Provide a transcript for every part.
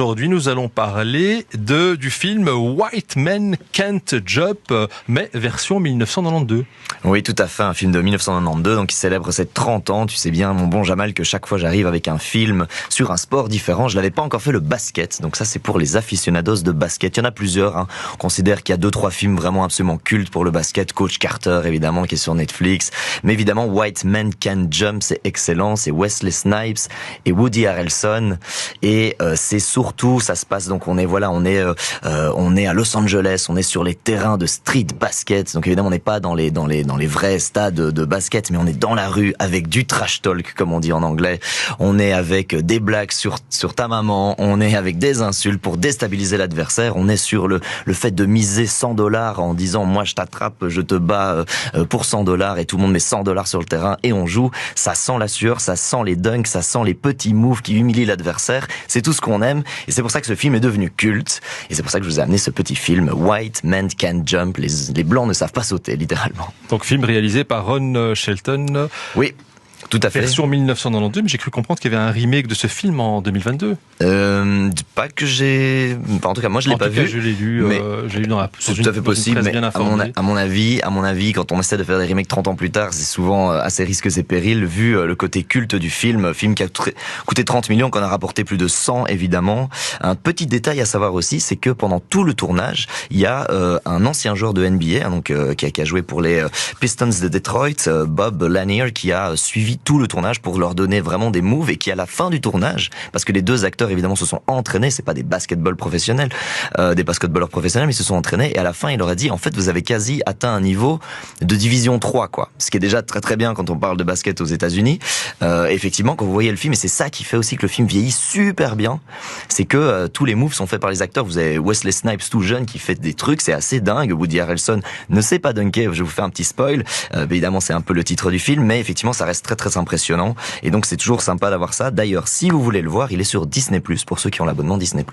Aujourd'hui, nous allons parler du film White Men Can't Jump, mais version 1992. Oui, tout à fait, un film de 1992, donc qui célèbre ses 30 ans. Tu sais bien, mon bon Jamal, que chaque fois j'arrive avec un film sur un sport différent. Je l'avais pas encore fait, le basket, donc ça c'est pour les aficionados de basket. Il y en a plusieurs, hein. On considère qu'il y a 2-3 films vraiment absolument cultes pour le basket. Coach Carter, évidemment, qui est sur Netflix. Mais évidemment, White Men Can't Jump, c'est excellent. C'est Wesley Snipes et Woody Harrelson. Et c'est surtout, ça se passe, donc on est à Los Angeles, on est sur les terrains de street basket. Donc évidemment, on n'est pas dans les vrais stades de basket, mais on est dans la rue avec du trash talk, comme on dit en anglais. On est avec des blagues sur ta maman, on est avec des insultes pour déstabiliser l'adversaire, on est sur le fait de miser $100 en disant moi je t'attrape, je te bats pour $100, et tout le monde met $100 sur le terrain et on joue. Ça sent la sueur, ça sent les dunks, ça sent les petits moves qui humilient l'adversaire. C'est tout ce qu'on aime, et c'est pour ça que ce film est devenu culte, et c'est pour ça que je vous ai amené ce petit film White Men Can't Jump. Les blancs ne savent pas sauter, littéralement. Donc film réalisé par Ron Shelton. Oui, tout à fait. Version 1992, mais j'ai cru comprendre qu'il y avait un remake de ce film en 2022. Pas que j'ai... Enfin, en tout cas, moi je l'ai pas vu. Je l'ai lu, dans la... C'est tout à fait possible, mais à mon avis, quand on essaie de faire des remakes 30 ans plus tard, c'est souvent assez risques et périls, vu le côté culte du film qui a coûté 30 millions, qu'on a rapporté plus de 100, évidemment. Un petit détail à savoir aussi, c'est que pendant tout le tournage, il y a un ancien joueur de NBA, donc qui a joué pour les Pistons de Detroit, Bob Lanier, qui a suivi tout le tournage pour leur donner vraiment des moves, et qui à la fin du tournage, parce que les deux acteurs évidemment se sont entraînés, c'est pas des basketballeurs professionnels, mais ils se sont entraînés, et à la fin il leur a dit en fait vous avez quasi atteint un niveau de division 3 quoi, ce qui est déjà très très bien quand on parle de basket aux États-Unis. Effectivement, quand vous voyez le film, et c'est ça qui fait aussi que le film vieillit super bien, c'est que tous les moves sont faits par les acteurs. Vous avez Wesley Snipes tout jeune qui fait des trucs, c'est assez dingue. Woody Harrelson ne sait pas dunker, je vous fais un petit spoil, évidemment c'est un peu le titre du film, mais effectivement ça reste très très impressionnant, et donc c'est toujours sympa d'avoir ça. D'ailleurs, si vous voulez le voir, il est sur Disney+, pour ceux qui ont l'abonnement Disney+.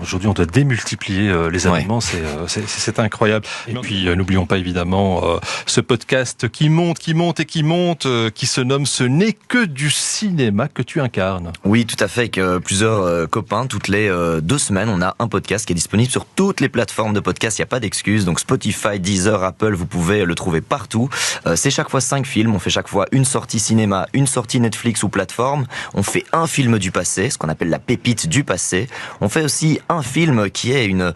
Aujourd'hui, on doit démultiplier les abonnements, ouais. C'est incroyable. Et puis, n'oublions pas évidemment ce podcast qui monte, qui se nomme Ce n'est que du cinéma, que tu incarnes. Oui, tout à fait, avec plusieurs copains. Toutes les 2 semaines, on a un podcast qui est disponible sur toutes les plateformes de podcast. Il n'y a pas d'excuse. Donc Spotify, Deezer, Apple, vous pouvez le trouver partout. C'est chaque fois 5 films. On fait chaque fois une sortie cinéma, une sortie Netflix ou plateforme. On fait un film du passé, ce qu'on appelle la pépite du passé. On fait aussi un film qui est une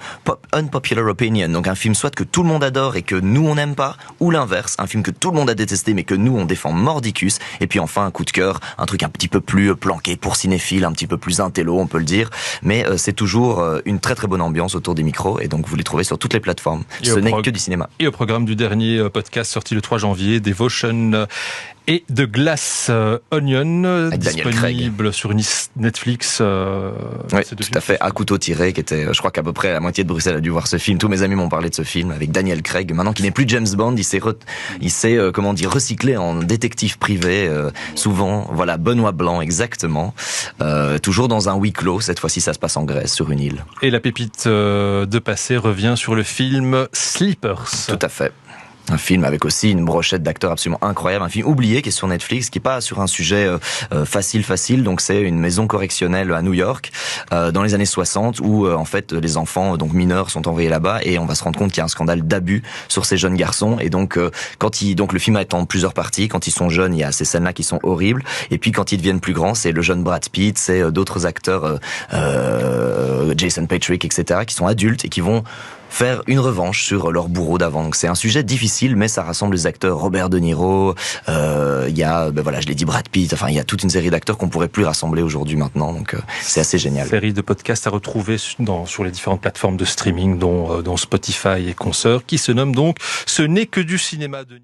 unpopular opinion, donc un film soit que tout le monde adore et que nous on n'aime pas, ou l'inverse, un film que tout le monde a détesté mais que nous on défend mordicus. Et puis enfin un coup de cœur, un truc un petit peu plus planqué pour cinéphiles, un petit peu plus intello on peut le dire, mais c'est toujours une très très bonne ambiance autour des micros, et donc vous les trouvez sur toutes les plateformes. Ce n'est que du cinéma. Et au programme du dernier podcast sorti le 3 janvier, Devotion et The Glass Onion, disponible sur Netflix. Oui, tout à fait, à couteau tiré, qui était, je crois qu'à peu près la moitié de Bruxelles a dû voir ce film. Tous mes amis m'ont parlé de ce film avec Daniel Craig. Maintenant qu'il n'est plus James Bond, il s'est recyclé en détective privé. Souvent, voilà, Benoît Blanc, exactement. Toujours dans un huis clos. Cette fois-ci, ça se passe en Grèce, sur une île. Et la pépite de passé revient sur le film Sleepers. Tout à fait. Un film avec aussi une brochette d'acteurs absolument incroyable, un film oublié qui est sur Netflix, qui est pas sur un sujet facile. Donc c'est une maison correctionnelle à New York dans les années 60, où en fait les enfants donc mineurs sont envoyés là-bas, et on va se rendre compte qu'il y a un scandale d'abus sur ces jeunes garçons. Et donc donc le film est en plusieurs parties. Quand ils sont jeunes, il y a ces scènes-là qui sont horribles, et puis quand ils deviennent plus grands, c'est le jeune Brad Pitt, c'est d'autres acteurs, Jason Patric, etc., qui sont adultes et qui vont faire une revanche sur leur bourreau d'avant. Donc c'est un sujet difficile, mais ça rassemble les acteurs. Robert De Niro, il y a, je l'ai dit, Brad Pitt. Enfin, il y a toute une série d'acteurs qu'on pourrait plus rassembler aujourd'hui maintenant. Donc c'est assez génial. Série de podcasts à retrouver sur les différentes plateformes de streaming, dont Spotify et consorts, qui se nomme donc Ce n'est que du cinéma de